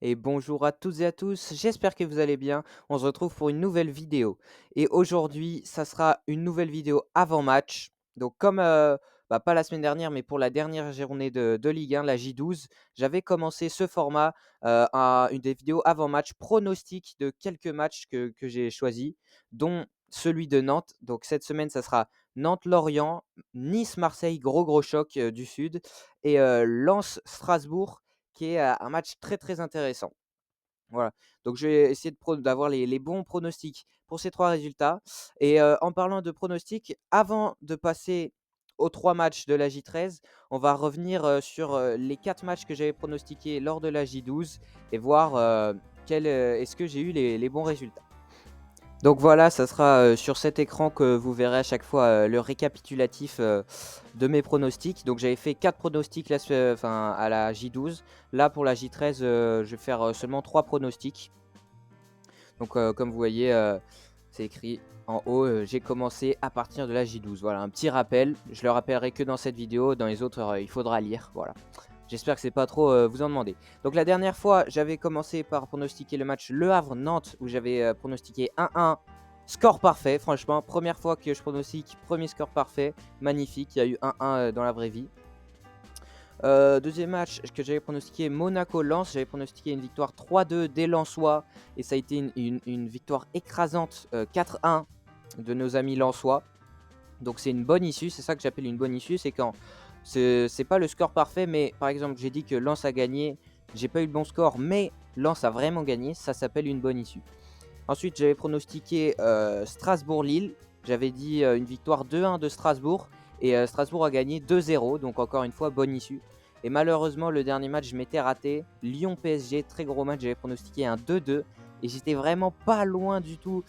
Et bonjour à toutes et à tous, j'espère que vous allez bien. On se retrouve pour une nouvelle vidéo. Et aujourd'hui, ça sera une nouvelle vidéo avant match. Donc comme, pas la semaine dernière, mais pour la dernière journée de Ligue 1, la J12, j'avais commencé ce format, une des vidéos avant match, pronostic de quelques matchs que j'ai choisis, dont celui de Nantes. Donc cette semaine, ça sera Nantes-Lorient, Nice-Marseille, gros choc du Sud, et Lens-Strasbourg, qui est un match très, très intéressant. Voilà, donc je vais essayer d'avoir les bons pronostics pour ces 3 résultats et en parlant de pronostics, avant de passer aux 3 matchs de la J13, on va revenir, sur, les 4 matchs que j'avais pronostiqués lors de la J12 et voir, est-ce que j'ai eu les bons résultats. Donc voilà, ça sera, sur cet écran que vous verrez à chaque fois, le récapitulatif, de mes pronostics. Donc j'avais fait 4 pronostics à la J12. Là pour la J13, je vais faire, seulement 3 pronostics. Donc comme vous voyez, c'est écrit en haut, j'ai commencé à partir de la J12. Voilà, un petit rappel. Je le rappellerai que dans cette vidéo. Dans les autres, il faudra lire, voilà. J'espère que c'est pas trop, vous en demander. Donc la dernière fois, j'avais commencé par pronostiquer le match Le Havre-Nantes où j'avais, pronostiqué 1-1, score parfait. Franchement, première fois que je pronostique, premier score parfait, magnifique. Il y a eu 1-1, dans la vraie vie. Deuxième match que j'avais pronostiqué, Monaco-Lens. J'avais pronostiqué une victoire 3-2 des Lensois et ça a été une victoire écrasante, 4-1 de nos amis lensois. Donc c'est une bonne issue, c'est ça que j'appelle une bonne issue, c'est quand c'est pas le score parfait, mais par exemple j'ai dit que Lens a gagné, j'ai pas eu le bon score, mais Lens a vraiment gagné, ça s'appelle une bonne issue. Ensuite j'avais pronostiqué Strasbourg-Lille, j'avais dit une victoire 2-1 de Strasbourg, et Strasbourg a gagné 2-0, donc encore une fois bonne issue. Et malheureusement le dernier match je m'étais raté, Lyon-PSG, très gros match, j'avais pronostiqué un 2-2, et j'étais vraiment pas loin du tout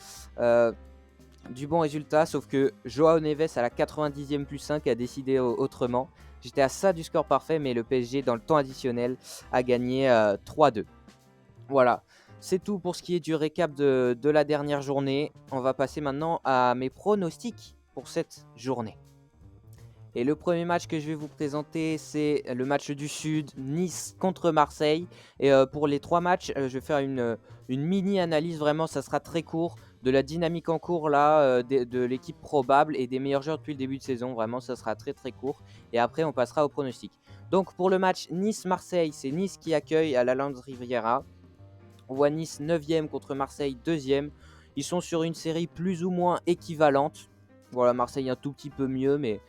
du bon résultat, sauf que Joao Neves à la 90e plus 5 a décidé autrement. J'étais à ça du score parfait, mais le PSG dans le temps additionnel a gagné 3-2. Voilà, c'est tout pour ce qui est du récap de la dernière journée. On va passer maintenant à mes pronostics pour cette journée. Et le premier match que je vais vous présenter, c'est le match du Sud, Nice contre Marseille. Et pour les 3 matchs, je vais faire une mini-analyse, vraiment, ça sera très court, de la dynamique en cours là, de l'équipe probable et des meilleurs joueurs depuis le début de saison. Vraiment, ça sera très très court. Et après, on passera au pronostic. Donc pour le match Nice-Marseille, c'est Nice qui accueille à la Lands Riviera. On voit Nice 9e contre Marseille 2e. Ils sont sur une série plus ou moins équivalente. Voilà, Marseille un tout petit peu mieux, mais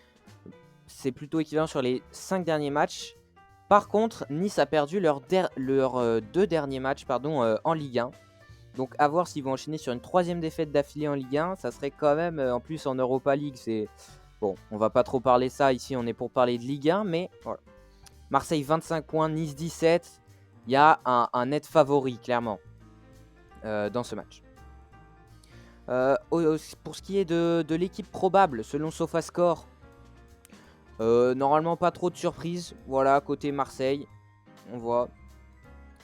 c'est plutôt équivalent sur les 5 derniers matchs. Par contre, Nice a perdu leurs 2 derniers matchs en Ligue 1. Donc à voir s'ils vont enchaîner sur une 3e défaite d'affilée en Ligue 1. Ça serait quand même, en plus en Europa League, c'est... Bon, on va pas trop parler ça ici, on est pour parler de Ligue 1, mais voilà. Marseille 25 points, Nice 17. Il y a un net favori, clairement, dans ce match. Pour ce qui est de l'équipe probable, selon SofaScore, normalement pas trop de surprises. Voilà, côté Marseille, on voit.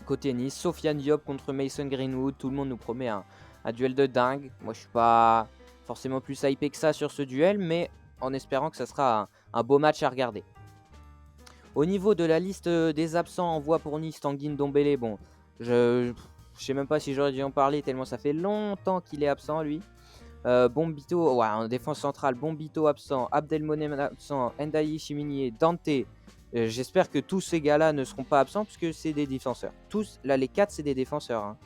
Côté Nice, Sofiane Diop contre Mason Greenwood. Tout le monde nous promet un duel de dingue. Moi, je suis pas forcément plus hypé que ça sur ce duel, mais en espérant que ça sera un beau match à regarder. Au niveau de la liste des absents, on voit pour Nice Tanguy Ndombele. Bon, je sais même pas si j'aurais dû en parler tellement ça fait longtemps qu'il est absent, lui. Bombito, ouais, en défense centrale, Bombito absent, Abdelmonem absent, Ndaye Chiminier, Dante. J'espère que tous ces gars-là ne seront pas absents puisque c'est des défenseurs. Tous, là, les 4, c'est des défenseurs, hein,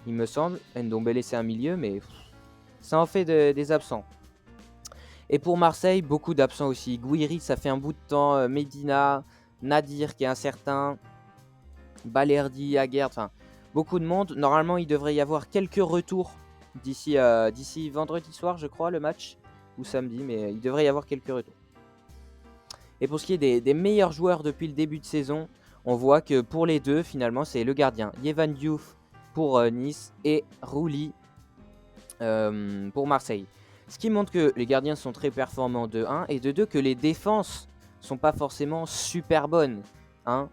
il me semble. Ndombele, c'est un milieu, mais ça en fait des absents. Et pour Marseille, beaucoup d'absents aussi. Gouiri, ça fait un bout de temps. Medina, Nadir qui est incertain. Balerdi, Aguerd, enfin, beaucoup de monde. Normalement, il devrait y avoir quelques retours d'ici vendredi soir, je crois, le match, ou samedi, mais il devrait y avoir quelques retours. Et pour ce qui est des meilleurs joueurs depuis le début de saison, on voit que pour les deux, finalement, c'est le gardien Yevan Diouf pour Nice et Rouli pour Marseille. Ce qui montre que les gardiens sont très performants de 1 et de 2 que les défenses sont pas forcément super bonnes, hein.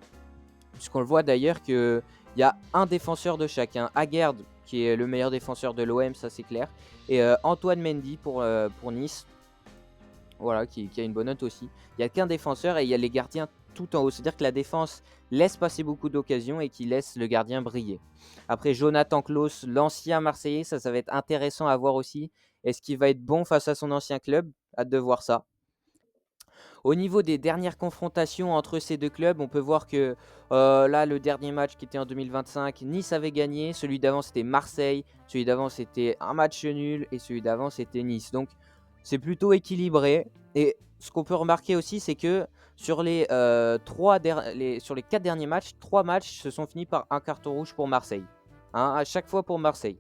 Puisqu'on le voit d'ailleurs qu'il y a un défenseur de chacun. Aguerd, qui est le meilleur défenseur de l'OM, ça c'est clair. Et Antoine Mendy pour Nice, voilà, qui a une bonne note aussi. Il n'y a qu'un défenseur et il y a les gardiens tout en haut. C'est-à-dire que la défense laisse passer beaucoup d'occasions et qui laisse le gardien briller. Après, Jonathan Klaus, l'ancien Marseillais, ça va être intéressant à voir aussi. Est-ce qu'il va être bon face à son ancien club? Hâte de voir ça. Au niveau des dernières confrontations entre ces deux clubs, on peut voir que là, le dernier match qui était en 2025, Nice avait gagné. Celui d'avant, c'était Marseille. Celui d'avant, c'était un match nul. Et celui d'avant, c'était Nice. Donc, c'est plutôt équilibré. Et ce qu'on peut remarquer aussi, c'est que sur les 4 derniers matchs, 3 matchs se sont finis par un carton rouge pour Marseille. Hein, à chaque fois pour Marseille.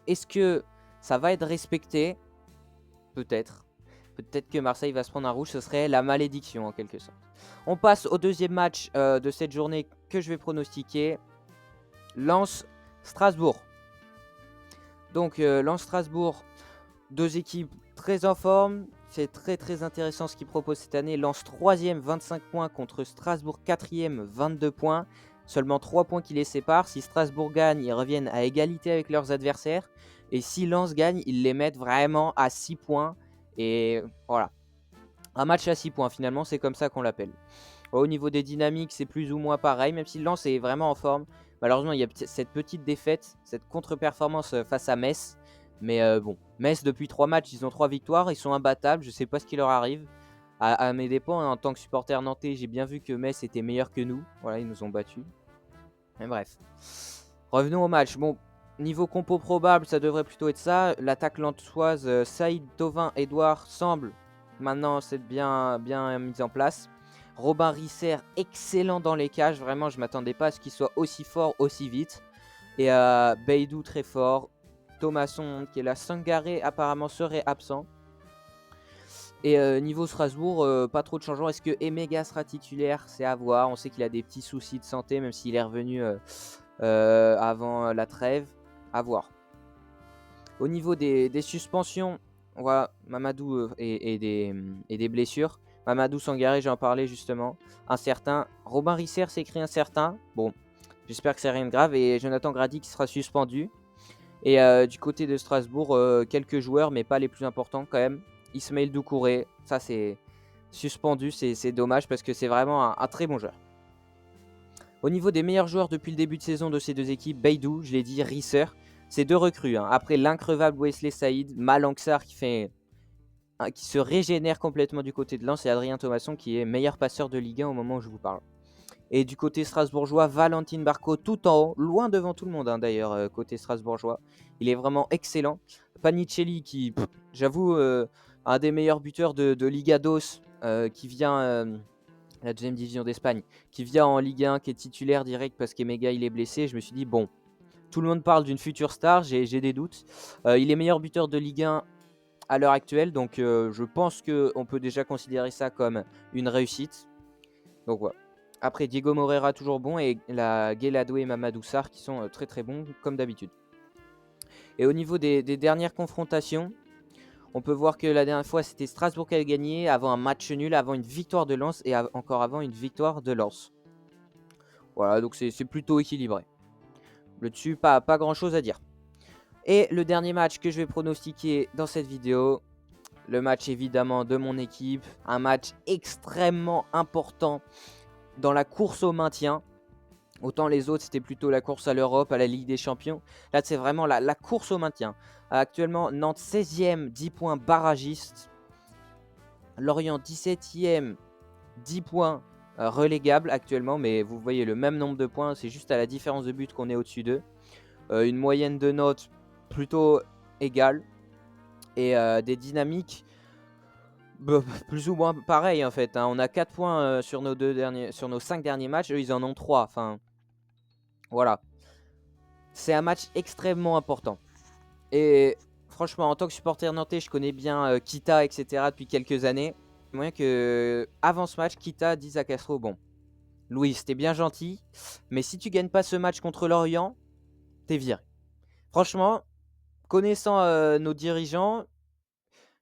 Est-ce que ça va être respecté? Peut-être. Peut-être que Marseille va se prendre un rouge, ce serait la malédiction en quelque sorte. On passe au deuxième match de cette journée que je vais pronostiquer. Lens-Strasbourg. Donc Lens-Strasbourg, deux équipes très en forme. C'est très très intéressant ce qu'ils proposent cette année. Lens 3e, 25 points contre Strasbourg 4e, 22 points. Seulement 3 points qui les séparent. Si Strasbourg gagne, ils reviennent à égalité avec leurs adversaires. Et si Lens gagne, ils les mettent vraiment à 6 points. Et voilà. Un match à 6 points finalement, c'est comme ça qu'on l'appelle. Au niveau des dynamiques, c'est plus ou moins pareil, même si Lens est vraiment en forme. Malheureusement, il y a cette petite défaite, cette contre-performance face à Metz. Mais bon, Metz, depuis 3 matchs, ils ont 3 victoires, ils sont imbattables, je ne sais pas ce qui leur arrive. À mes dépens, en tant que supporter nantais, j'ai bien vu que Metz était meilleur que nous. Voilà, ils nous ont battus. Mais bref. Revenons au match. Bon, niveau compo probable, ça devrait plutôt être ça. L'attaque lensoise, Saïd, Tovin, Edouard semble maintenant c'est bien mise en place. Robin Risser, excellent dans les cages. Vraiment, je ne m'attendais pas à ce qu'il soit aussi fort, aussi vite. Et Beidou, très fort. Thomasson, qui est là. Sangaré, apparemment, serait absent. Et niveau Strasbourg, pas trop de changements. Est-ce que Emega sera titulaire? C'est à voir. On sait qu'il a des petits soucis de santé, même s'il est revenu avant la trêve. À voir. Au niveau des suspensions, on voit Mamadou et des blessures. Mamadou Sangaré, j'en parlais justement. Incertain. Robin Risser s'écrit incertain. Bon, j'espère que c'est rien de grave. Et Jonathan Grady qui sera suspendu. Et du côté de Strasbourg, quelques joueurs, mais pas les plus importants quand même. Ismaël Doucouré, ça c'est suspendu, c'est dommage parce que c'est vraiment un très bon joueur. Au niveau des meilleurs joueurs depuis le début de saison de ces deux équipes, Beidou, je l'ai dit, Risser, c'est deux recrues. Hein. Après l'increvable Wesley Saïd, Malanxar qui se régénère complètement du côté de Lens et Adrien Thomasson qui est meilleur passeur de Ligue 1 au moment où je vous parle. Et du côté strasbourgeois, Valentine Barco tout en haut, loin devant tout le monde hein, d'ailleurs, côté strasbourgeois. Il est vraiment excellent. Panicelli qui, j'avoue, un des meilleurs buteurs de Liga DOS qui vient, la deuxième division d'Espagne, qui vient en Ligue 1, qui est titulaire direct parce qu'Emega il est blessé. Je me suis dit, bon, tout le monde parle d'une future star, j'ai des doutes. Il est meilleur buteur de Ligue 1 à l'heure actuelle, donc je pense qu'on peut déjà considérer ça comme une réussite. Donc voilà. Après, Diego Moreira toujours bon et la Guelado et Mamadou Sarr qui sont très très bons comme d'habitude. Et au niveau des dernières confrontations, on peut voir que la dernière fois c'était Strasbourg qui avait gagné avant un match nul, avant une victoire de Lens et encore avant une victoire de Lens. Voilà, donc c'est plutôt équilibré. Le dessus, pas grand chose à dire. Et le dernier match que je vais pronostiquer dans cette vidéo, le match évidemment de mon équipe, un match extrêmement important dans la course au maintien. Autant les autres, c'était plutôt la course à l'Europe, à la Ligue des Champions. Là, c'est vraiment la course au maintien. Actuellement, Nantes 16e, 10 points barragiste. Lorient 17e, 10 points relégable actuellement. Mais vous voyez le même nombre de points. C'est juste à la différence de but qu'on est au-dessus d'eux. Une moyenne de notes plutôt égale. Et des dynamiques plus ou moins pareilles en fait. Hein. On a 4 points sur nos 5 derniers matchs. Eux, ils en ont 3. Enfin, voilà. C'est un match extrêmement important. Et franchement, en tant que supporter nantais, je connais bien Kita, etc. depuis quelques années. Moyen que avant ce match, Kita dise à Castro, bon, Louis, t'es bien gentil, mais si tu gagnes pas ce match contre Lorient, t'es viré. Franchement, connaissant nos dirigeants,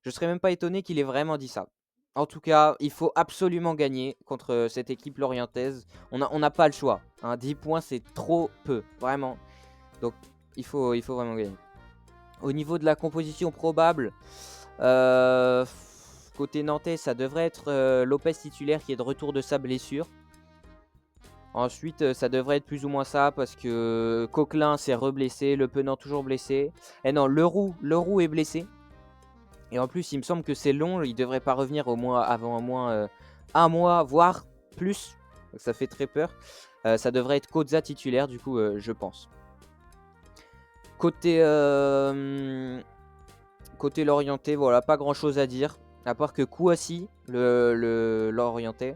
je serais même pas étonné qu'il ait vraiment dit ça. En tout cas, il faut absolument gagner contre cette équipe lorientaise. On n'a pas le choix. Hein. 10 points, c'est trop peu, vraiment. Donc, il faut vraiment gagner. Au niveau de la composition probable, Côté nantais, ça devrait être Lopez titulaire qui est de retour de sa blessure. Ensuite, ça devrait être plus ou moins ça parce que Coquelin s'est reblessé, Le Penant toujours blessé. Et non, Leroux est blessé. Et en plus, il me semble que c'est long, il devrait pas revenir avant au moins un mois, voire plus. Donc ça fait très peur. Ça devrait être Koza titulaire, du coup, je pense. Côté l'orienté, voilà, pas grand chose à dire. À part que Kouassi, l'orienté,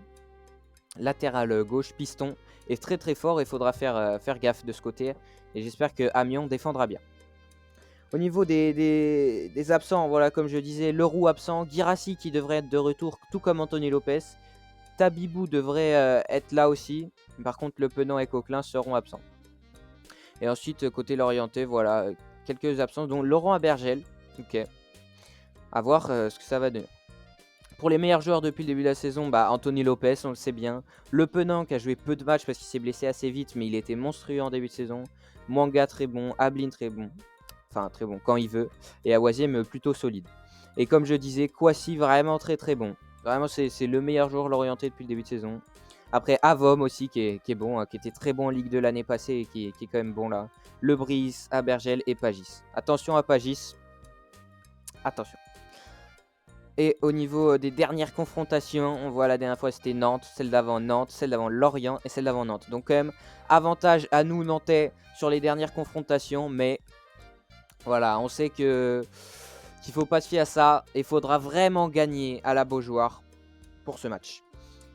latéral gauche, piston, est très très fort et il faudra faire gaffe de ce côté. Et j'espère que Amiens défendra bien. Au niveau des absents, voilà, comme je disais, Leroux absent, Guirassy qui devrait être de retour, tout comme Anthony Lopez. Tabibou devrait être là aussi. Par contre, Le Penant et Coquelin seront absents. Et ensuite, côté l'orienté, voilà, quelques absences, dont Laurent Abergel. Ok. À voir ce que ça va donner. Pour les meilleurs joueurs depuis le début de la saison, bah, Anthony Lopez, on le sait bien. Le Penant qui a joué peu de matchs parce qu'il s'est blessé assez vite, mais il était monstrueux en début de saison. Mwanga très bon, Ablin très bon. Enfin, très bon quand il veut. Et Awaziem plutôt solide. Et comme je disais, Kouassi vraiment très très bon. Vraiment, c'est le meilleur joueur l'orienté depuis le début de saison. Après, Avom aussi qui est bon, hein, qui était très bon en Ligue 2 l'année passée et qui est quand même bon là. Le Brice, Abergel et Pagis. Attention à Pagis. Attention. Et au niveau des dernières confrontations, on voit la dernière fois c'était Nantes, celle d'avant Nantes, celle d'avant Lorient et celle d'avant Nantes. Donc quand même, avantage à nous Nantais sur les dernières confrontations, mais voilà, on sait qu'il ne faut pas se fier à ça. Il faudra vraiment gagner à la Beaujoire pour ce match.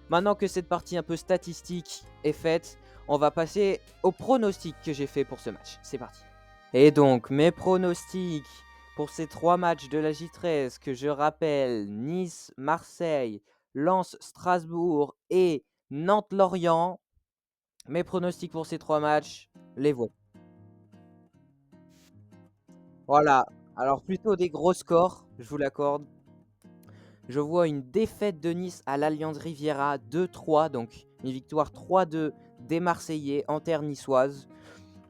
Maintenant que cette partie un peu statistique est faite, on va passer aux pronostics que j'ai fait pour ce match. C'est parti. Et donc, mes pronostics pour ces 3 matchs de la J13 que je rappelle, Nice, Marseille, Lens, Strasbourg et Nantes-Lorient. Mes pronostics pour ces 3 matchs, les voici. Voilà, alors plutôt des gros scores, je vous l'accorde. Je vois une défaite de Nice à l'Allianz Riviera 2-3, donc une victoire 3-2 des Marseillais en terre niçoise.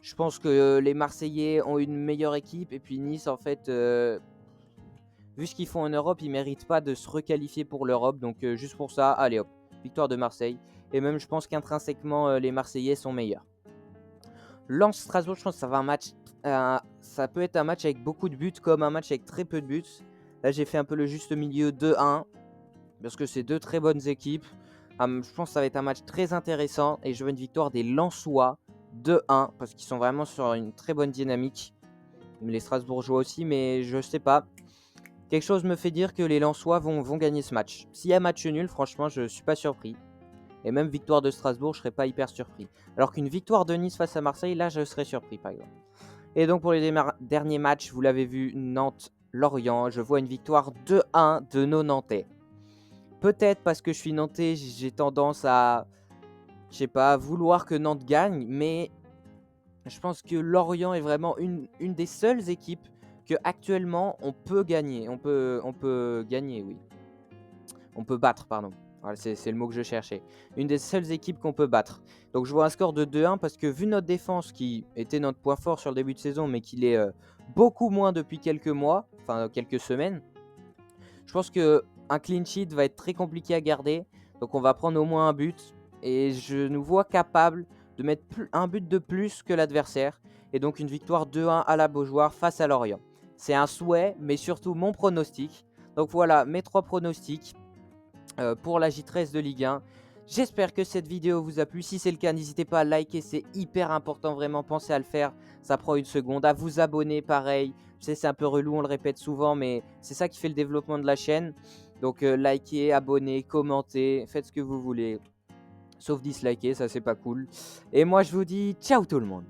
Je pense que les Marseillais ont une meilleure équipe et puis Nice, en fait, vu ce qu'ils font en Europe, ils ne méritent pas de se requalifier pour l'Europe. Donc juste pour ça, allez hop, victoire de Marseille. Et même, je pense qu'intrinsèquement, les Marseillais sont meilleurs. Lens-Strasbourg, je pense que ça va un match. Ça peut être un match avec beaucoup de buts comme un match avec très peu de buts. Là, j'ai fait un peu le juste milieu 2-1 parce que c'est 2 très bonnes équipes. Je pense que ça va être un match très intéressant et je veux une victoire des Lensois 2-1 parce qu'ils sont vraiment sur une très bonne dynamique. Les Strasbourgeois aussi, mais je sais pas. Quelque chose me fait dire que les Lensois vont gagner ce match. S'il y a match nul, franchement, je suis pas surpris. Et même victoire de Strasbourg, je serais pas hyper surpris. Alors qu'une victoire de Nice face à Marseille, là, je serais surpris, par exemple. Et donc, pour les derniers matchs, vous l'avez vu, Nantes-Lorient, je vois une victoire 2-1 de nos Nantais. Peut-être parce que je suis Nantais, j'ai tendance à, je sais pas, vouloir que Nantes gagne, mais je pense que Lorient est vraiment une des seules équipes que actuellement on peut gagner. On peut gagner, oui. On peut battre, pardon. Voilà, c'est le mot que je cherchais. Une des seules équipes qu'on peut battre. Donc je vois un score de 2-1 parce que vu notre défense qui était notre point fort sur le début de saison, mais qui l'est beaucoup moins depuis quelques mois, enfin quelques semaines, je pense qu'un clean sheet va être très compliqué à garder. Donc on va prendre au moins un but. Et je nous vois capable de mettre un but de plus que l'adversaire. Et donc une victoire 2-1 à la Beaujoire face à Lorient. C'est un souhait, mais surtout mon pronostic. Donc voilà, mes 3 pronostics pour la J13 de Ligue 1. J'espère que cette vidéo vous a plu. Si c'est le cas, n'hésitez pas à liker, c'est hyper important, vraiment, pensez à le faire. Ça prend une seconde. À vous abonner, pareil. Je sais, c'est un peu relou, on le répète souvent, mais c'est ça qui fait le développement de la chaîne. Donc likez, abonnez, commentez, faites ce que vous voulez. Sauf disliker, ça c'est pas cool. Et moi je vous dis ciao tout le monde.